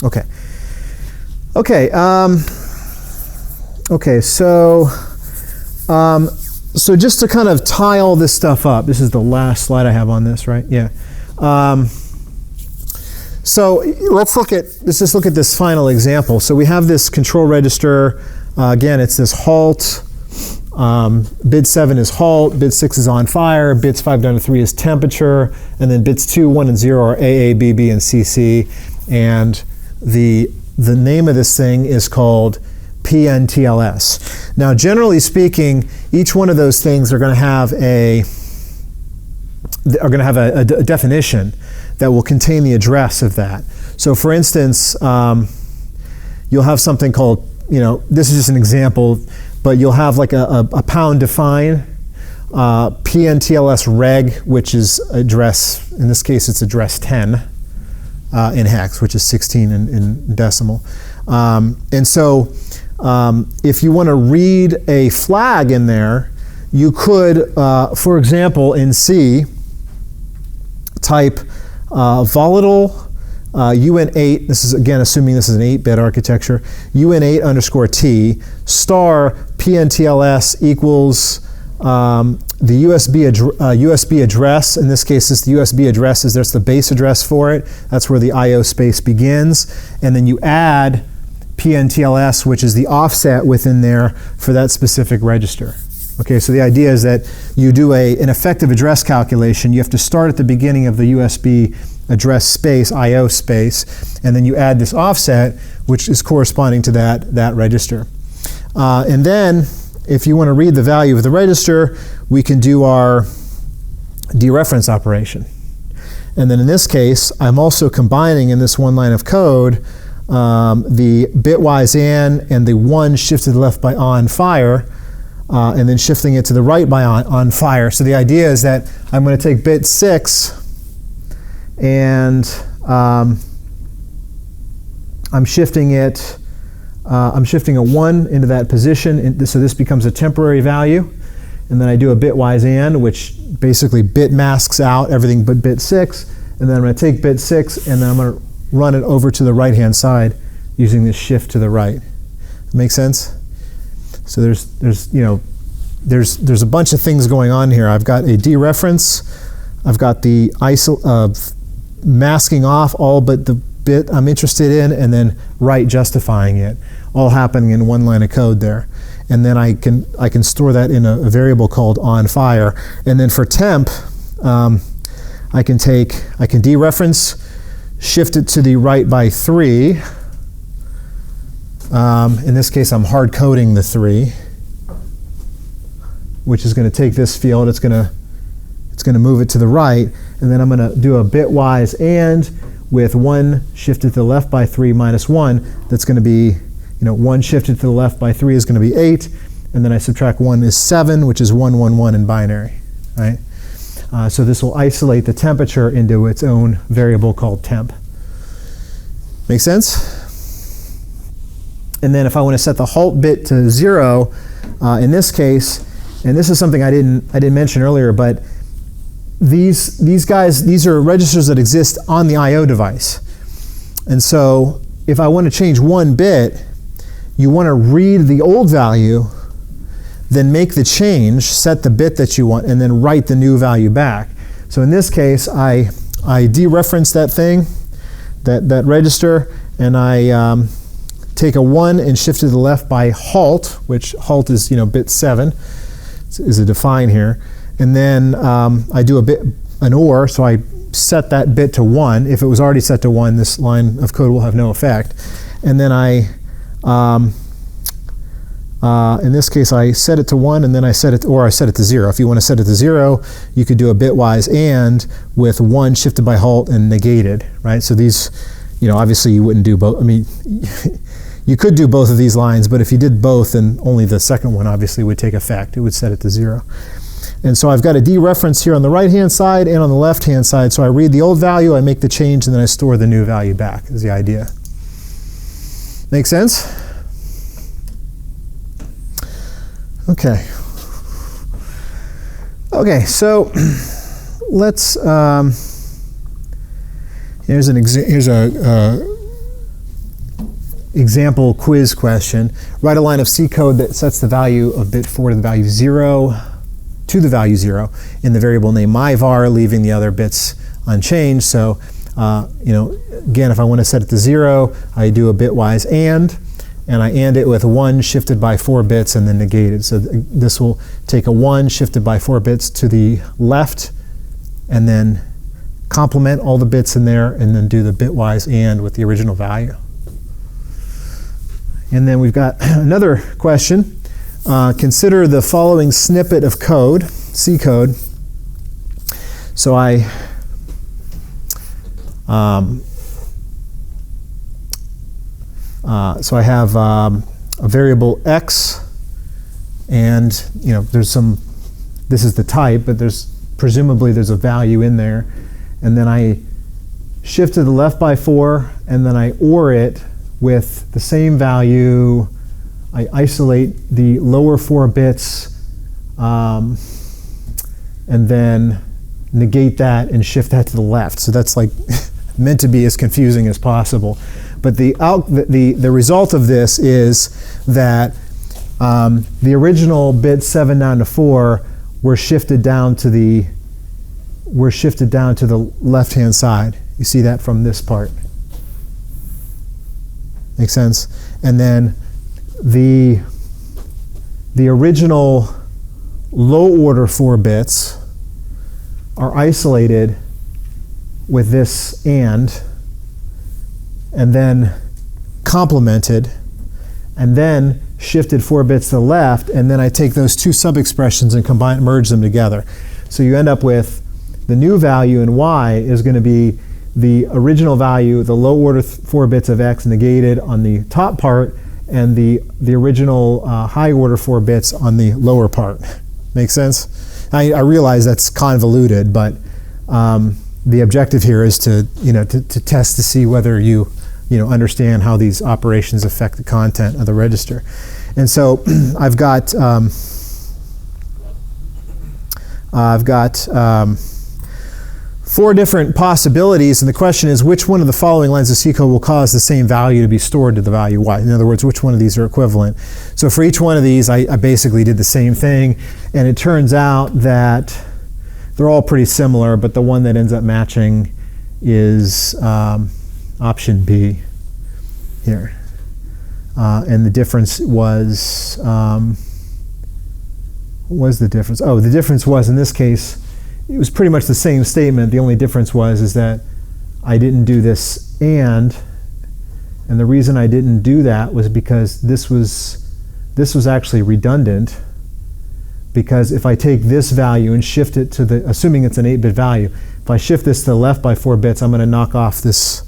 Okay. Okay. Okay. So just to kind of tie all this stuff up, this is the last slide I have on this, right? Yeah. So let's just look at this final example. So we have this control register. Again, it's this halt. Bit 7 is halt. Bit 6 is on fire. Bits 5 down to 3 is temperature. And then bits 2, 1, and 0 are AA, BB, and CC. And the name of this thing is called PNTLS. Now, generally speaking, each one of those things are going to have a definition that will contain the address of that. So, for instance, you'll have something called, this is just an example, but you'll have like a pound define, PNTLS reg, which is address, in this case, it's address 10 in hex, which is 16 in decimal. And so, if you want to read a flag in there, you could, for example, in C, type volatile UN8, this is again assuming this is an 8-bit architecture, UN8 underscore T star PNTLS equals the USB address. In this case, the USB address that's the base address for it. That's where the I/O space begins. And then you add PNTLS, which is the offset within there for that specific register. Okay, so the idea is that you do an effective address calculation. You have to start at the beginning of the USB address space, I/O space, and then you add this offset, which is corresponding to that register. And then, if you want to read the value of the register, we can do our dereference operation. And then in this case, I'm also combining in this one line of code the bitwise and the 1 shifted to the left by on fire, and then shifting it to the right by on fire. So the idea is that I'm going to take bit 6 and I'm shifting it. I'm shifting a 1 into that position, so this becomes a temporary value. And then I do a bitwise and, which basically bit masks out everything but bit 6. And then I'm going to take bit 6, and then I'm going to run it over to the right-hand side using this shift to the right. Make sense? So there's a bunch of things going on here. I've got a dereference. I've got the masking off all but the bit I'm interested in, and then right justifying it, all happening in one line of code there. And then I can store that in a variable called on fire. And then for temp, I can dereference, shift it to the right by 3. In this case, I'm hard coding the 3, which is going to take this field. It's going to move it to the right, and then I'm going to do a bitwise and with 1 shifted to the left by 3 minus 1. That's going to be, 1 shifted to the left by 3 is going to be 8, and then I subtract 1 is 7, which is 1, 1, 1 in binary, right? So this will isolate the temperature into its own variable called temp. Make sense? And then if I want to set the halt bit to 0, in this case, and this is something I didn't mention earlier, but these are registers that exist on the I/O device. And so if I want to change 1 bit, you want to read the old value, then make the change, set the bit that you want, and then write the new value back. So in this case, I dereference that thing, that register, and I take a 1 and shift it to the left by halt, which halt is bit 7, is a define here. And then I do an OR, so I set that bit to 1. If it was already set to 1, this line of code will have no effect. And then in this case, I set it to 1, and then I set it to 0. If you want to set it to 0, you could do a bitwise and with 1 shifted by halt and negated, right? So these, obviously you wouldn't do both. I mean, you could do both of these lines, but if you did both, then only the second one obviously would take effect. It would set it to 0. And so I've got a dereference here on the right-hand side and on the left-hand side. So I read the old value, I make the change, and then I store the new value back, is the idea. Make sense? Okay. Okay, so let's, here's a example quiz question. Write a line of C code that sets the value of bit 4 to the value 0 in the variable name myvar, leaving the other bits unchanged. So, again, if I want to set it to 0, I do a bitwise and I and it with 1 shifted by 4 bits and then negated. So this will take a 1 shifted by 4 bits to the left and then complement all the bits in there and then do the bitwise and with the original value. And then we've got another question. Consider the following snippet of code, C code. So I have a variable x, and there's some. This is the type, but presumably there's a value in there, and then I shift to the left by 4, and then I OR it with the same value. I isolate the lower 4 bits, and then negate that and shift that to the left. So that's like meant to be as confusing as possible. But the result of this is that the original bit 7 down to 4 were shifted down to the left-hand side. You see that from this part. Make sense? And then the original low order 4 bits are isolated with this and then complemented, and then shifted 4 bits to the left, and then I take those two sub-expressions and merge them together. So you end up with the new value in y is going to be the original value, the low order 4 bits of x negated on the top part, and the original high order 4 bits on the lower part. Make sense? I realize that's convoluted, but the objective here is to test to see whether you understand how these operations affect the content of the register. And so I've got 4 different possibilities, and the question is which one of the following lines of C code will cause the same value to be stored to the value y. In other words, which one of these are equivalent. So for each one of these, I basically did the same thing, and it turns out that they're all pretty similar, but the one that ends up matching is option B here. And the difference was, what was the difference? Oh, the difference was, in this case, it was pretty much the same statement. The only difference is that I didn't do this and the reason I didn't do that was because this was actually redundant, because if I take this value and shift it to assuming it's an 8-bit value, if I shift this to the left by 4 bits, I'm going to knock off this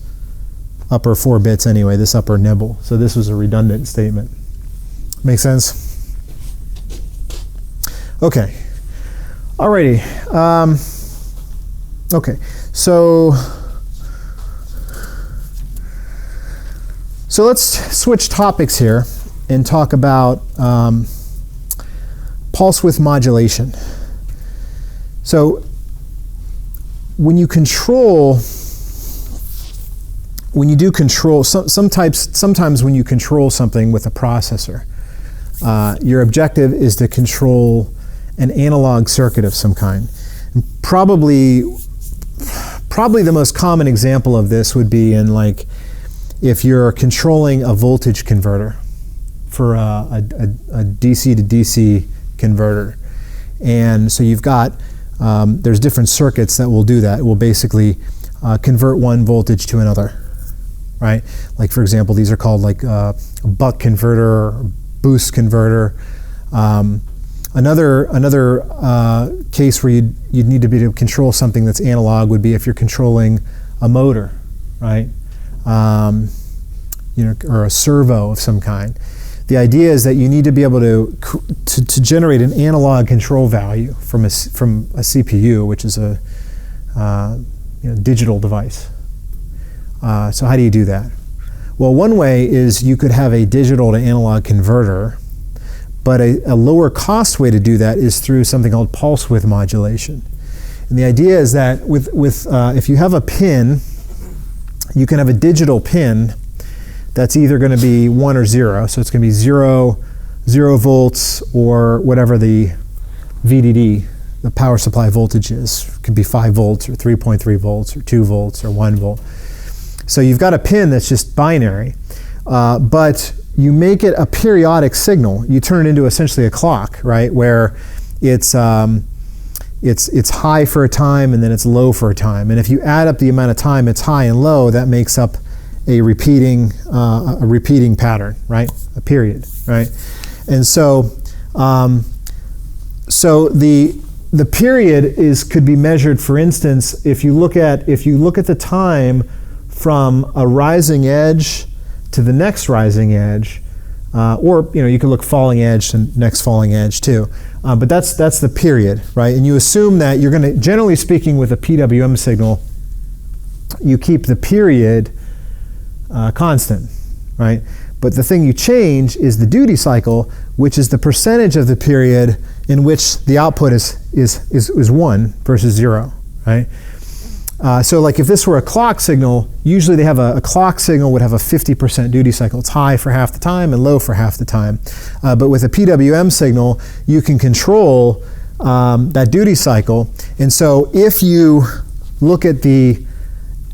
upper 4 bits anyway, this upper nibble. So this was a redundant statement. Make sense? Okay. Alrighty. Okay. So let's switch topics here and talk about pulse width modulation. So when you do control, sometimes when you control something with a processor, your objective is to control an analog circuit of some kind. And probably the most common example of this would be in if you're controlling a voltage converter for a DC to DC converter. And so you've got, there's different circuits that will do that. It will basically convert one voltage to another, right? Like for example, these are called a buck converter, or boost converter. Another case where you'd need to be to control something that's analog would be if you're controlling a motor, right? Or a servo of some kind. The idea is that you need to be able to generate an analog control value from a CPU, which is a digital device. So how do you do that? Well, one way is you could have a digital to analog converter, but a lower cost way to do that is through something called pulse width modulation. And the idea is that if you have a pin, you can have a digital pin that's either going to be 1 or 0. So it's going to be 0 volts, or whatever the VDD, the power supply voltage is. It could be 5 volts or 3.3 volts or 2 volts or 1 volt. So you've got a pin that's just binary, but you make it a periodic signal. You turn it into essentially a clock, right? Where it's high for a time and then it's low for a time. And if you add up the amount of time it's high and low, that makes up a repeating pattern, right? A period, right? And so the period could be measured, for instance, if you look at the time from a rising edge to the next rising edge, or you could look falling edge to next falling edge too. But that's the period, right? And you assume that you're going to, generally speaking, with a PWM signal, you keep the period constant, right? But the thing you change is the duty cycle, which is the percentage of the period in which the output is 1 versus 0, right? So like if this were a clock signal, usually they have a clock signal would have a 50% duty cycle. It's high for half the time and low for half the time. But with a PWM signal, you can control that duty cycle. And so if you look at the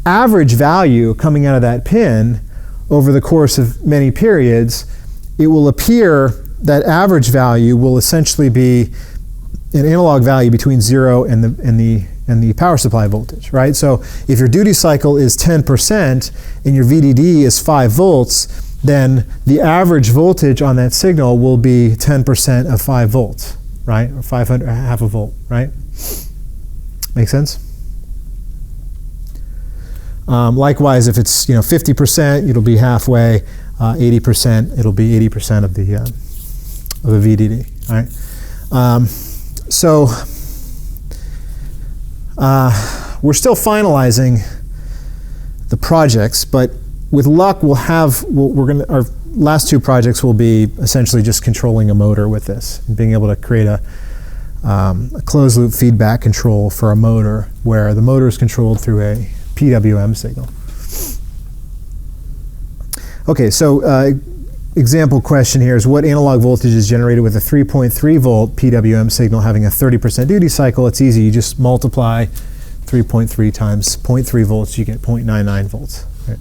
average value coming out of that pin over the course of many periods, it will appear that average value will essentially be an analog value between 0 and the power supply voltage, right? So if your duty cycle is 10% and your VDD is 5 volts, then the average voltage on that signal will be 10% of 5 volts, right? Or 500, half a volt, right? Make sense? Likewise, if it's 50%, it'll be halfway. 80%, it'll be 80% of the VDD, right? So we're still finalizing the projects, but with luck, our last 2 projects will be essentially just controlling a motor with this, and being able to create a closed loop feedback control for a motor where the motor is controlled through a PWM signal. Okay, so example question here is what analog voltage is generated with a 3.3 volt PWM signal having a 30% duty cycle? It's easy, you just multiply 3.3 times 0.3 volts, you get 0.99 volts. Right.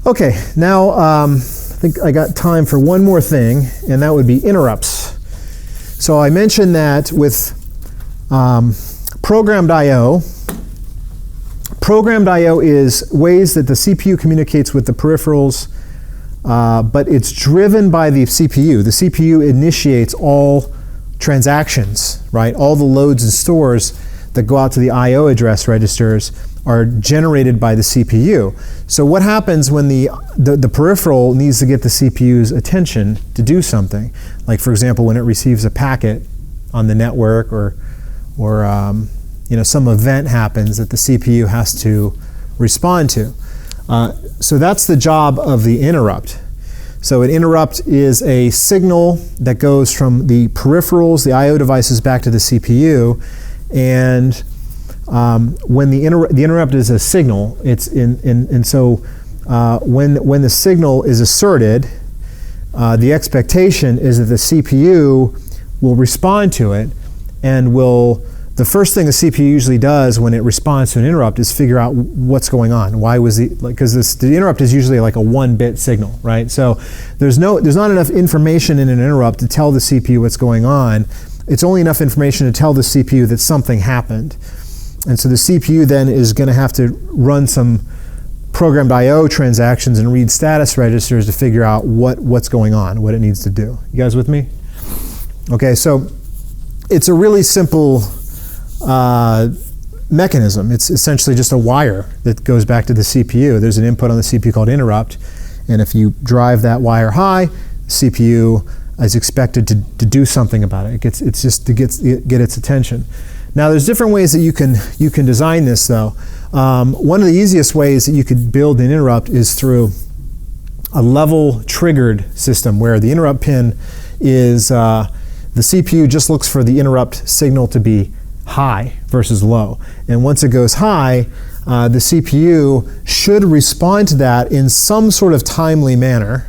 Okay, now I think I got time for one more thing, and that would be interrupts. So I mentioned that with programmed I/O. Programmed I/O is ways that the CPU communicates with the peripherals, but it's driven by the CPU. The CPU initiates all transactions, right? All the loads and stores that go out to the I/O address registers are generated by the CPU. So what happens when the peripheral needs to get the CPU's attention to do something? Like, for example, when it receives a packet on the network, or some event happens that the CPU has to respond to. So that's the job of the interrupt. So an interrupt is a signal that goes from the peripherals, the I/O devices, back to the CPU. And when the interrupt is a signal, so when the signal is asserted, the expectation is that the CPU will respond to it, and the first thing the CPU usually does when it responds to an interrupt is figure out what's going on. Why was because the interrupt is usually like a 1-bit signal, right? So there's not enough information in an interrupt to tell the CPU what's going on. It's only enough information to tell the CPU that something happened. And so the CPU then is going to have to run some programmed I/O transactions and read status registers to figure out what's going on, what it needs to do. You guys with me? Okay, so it's a really simple mechanism. It's essentially just a wire that goes back to the CPU. There's an input on the CPU called interrupt, and if you drive that wire high, the CPU is expected to do something about it. It's just to get its attention. Now there's different ways that you can design this though. One of the easiest ways that you could build an interrupt is through a level triggered system where the interrupt pin is the CPU just looks for the interrupt signal to be high versus low. And once it goes high, the CPU should respond to that in some sort of timely manner,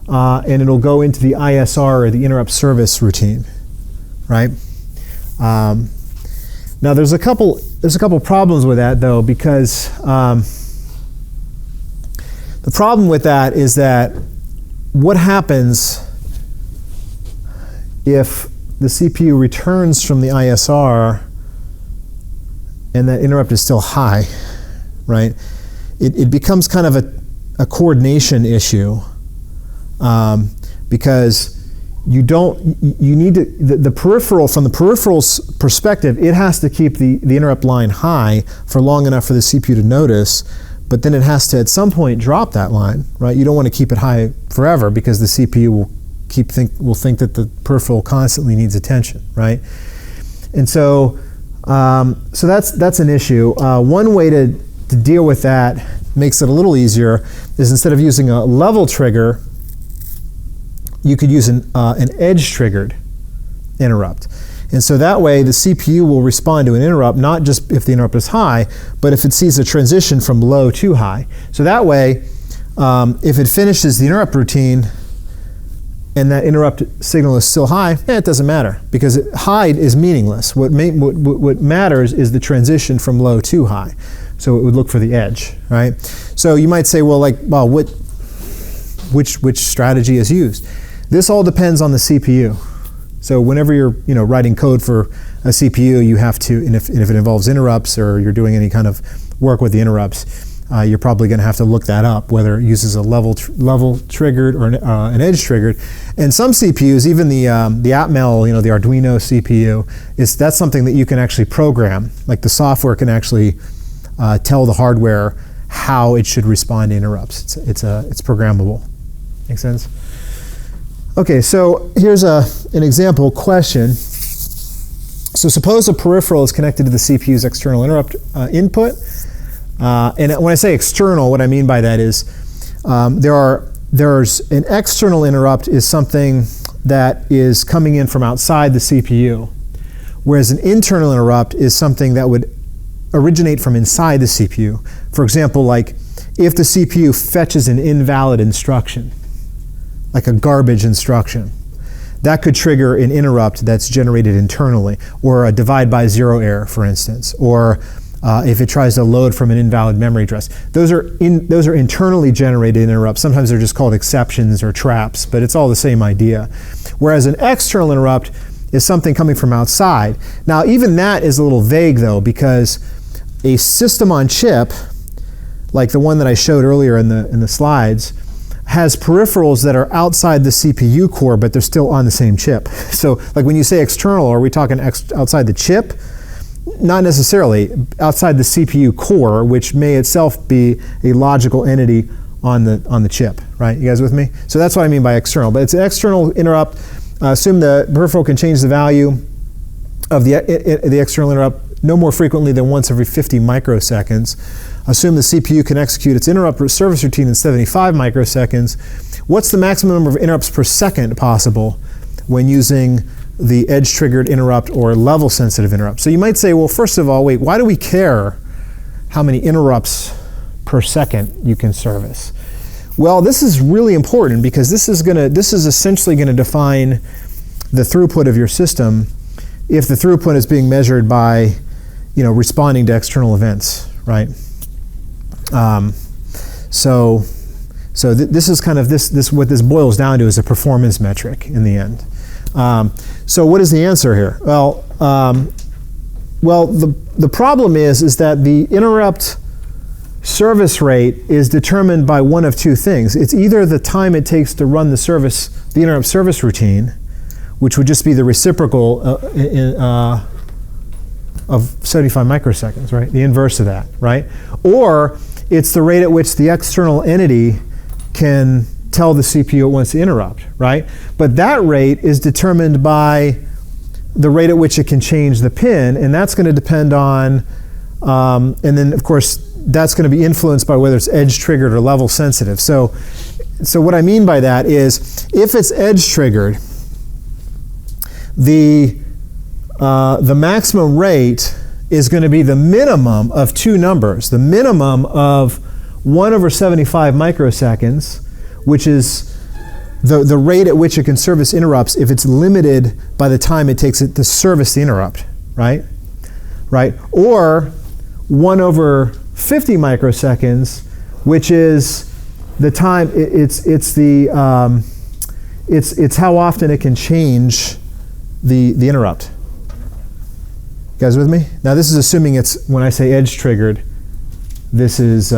and it'll go into the ISR, or the interrupt service routine, right? Now there's a couple problems with that though, because the problem with that is that what happens if the CPU returns from the ISR and that interrupt is still high, right? It becomes kind of a coordination issue, because you need to, the peripheral, from the peripheral's perspective, it has to keep the interrupt line high for long enough for the CPU to notice, but then it has to at some point drop that line, right? You don't want to keep it high forever because the CPU will think that the peripheral constantly needs attention, right? And so that's an issue. One way to deal with that makes it a little easier is instead of using a level trigger, you could use an edge triggered interrupt. And so that way the CPU will respond to an interrupt, not just if the interrupt is high, but if it sees a transition from low to high. So that way, if it finishes the interrupt routine and that interrupt signal is still high, it doesn't matter, because high is meaningless. What matters is the transition from low to high. So it would look for the edge, right? So you might say, well, which strategy is used? This all depends on the CPU. So whenever you're writing code for a CPU, you have to, and if it involves interrupts or you're doing any kind of work with the interrupts, you're probably going to have to look that up, whether it uses a level triggered or an edge triggered. And some CPUs, even the Atmel, the Arduino CPU, that's something that you can actually program. Like the software can actually tell the hardware how it should respond to interrupts. It's programmable. Make sense? Okay, so here's an example question. So suppose a peripheral is connected to the CPU's external interrupt input. And when I say external, what I mean by that is there's an external interrupt is something that is coming in from outside the CPU, whereas an internal interrupt is something that would originate from inside the CPU. For example, like if the CPU fetches an invalid instruction, like a garbage instruction, that could trigger an interrupt that's generated internally, or a divide by zero error, for instance, or if it tries to load from an invalid memory address. Those are internally generated interrupts. Sometimes they're just called exceptions or traps, but it's all the same idea. Whereas an external interrupt is something coming from outside. Now, even that is a little vague, though, because a system on chip, like the one that I showed earlier in the slides, has peripherals that are outside the CPU core, but they're still on the same chip. So, like when you say external, are we talking outside the chip? Not necessarily. Outside the CPU core, which may itself be a logical entity on the chip, right? You guys with me? So that's what I mean by external. But it's an external interrupt. Assume the peripheral can change the value of the external interrupt no more frequently than once every 50 microseconds. Assume the CPU can execute its interrupt service routine in 75 microseconds. What's the maximum number of interrupts per second possible when using the edge-triggered interrupt or level-sensitive interrupt? So you might say, well, first of all, wait, why do we care how many interrupts per second you can service? Well, this is really important because this is essentially going to define the throughput of your system if the throughput is being measured by, responding to external events, right? So this is kind of this what this boils down to is a performance metric in the end. So what is the answer here? Well, the problem is that the interrupt service rate is determined by one of two things. It's either the time it takes to run the interrupt service routine, which would just be the reciprocal of 75 microseconds, right? The inverse of that, right? Or it's the rate at which the external entity can tell the CPU it wants to interrupt, right? But that rate is determined by the rate at which it can change the pin, and that's going to depend on, and then of course that's going to be influenced by whether it's edge triggered or level sensitive. So what I mean by that is if it's edge triggered, the maximum rate is going to be the minimum of two numbers. The minimum of 1/75 microseconds, which is the rate at which it can service interrupts if it's limited by the time it takes it to service the interrupt, right? Or 1/50 microseconds, which is the time. It's how often it can change the interrupt. You guys with me? Now this is assuming it's, when I say edge triggered, this is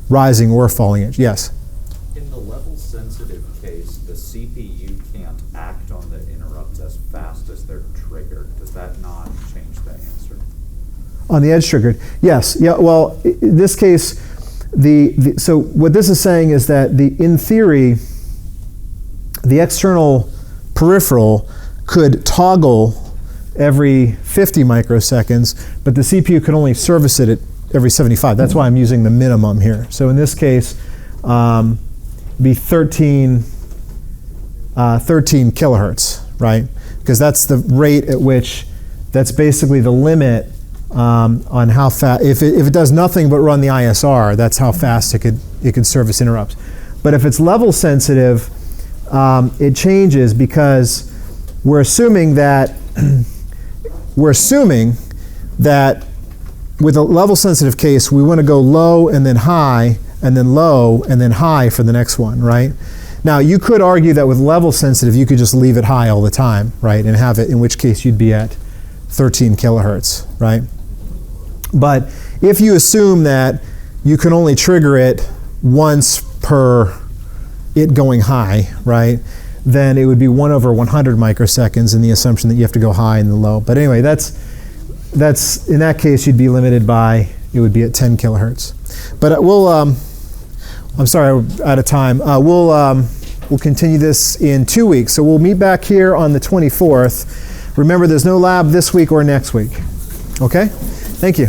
rising or falling edge. Yes? In the level sensitive case, the CPU can't act on the interrupts as fast as they're triggered. Does that not change the answer? On the edge triggered, yes. Yeah. Well, in this case, so what this is saying is that in theory, the external peripheral could toggle every 50 microseconds, but the CPU could only service it at every 75. That's why I'm using the minimum here. So in this case, be 13 kilohertz, right? because that's the rate at which, that's basically the limit on how fast, if it does nothing but run the ISR, that's how fast it could service interrupts. But if it's level sensitive, it changes because we're assuming that with a level sensitive case, we want to go low and then high, and then low and then high for the next one, right? Now, you could argue that with level sensitive, you could just leave it high all the time, right? And have it, in which case you'd be at 13 kilohertz, right? But if you assume that you can only trigger it once per it going high, right? Then it would be 1/100 microseconds in the assumption that you have to go high and then low. But anyway, that's in that case you'd be limited by, it would be at 10 kilohertz. But we'll, I'm sorry, we're out of time. We'll continue this in 2 weeks. So we'll meet back here on the 24th. Remember, there's no lab this week or next week. Okay? Thank you.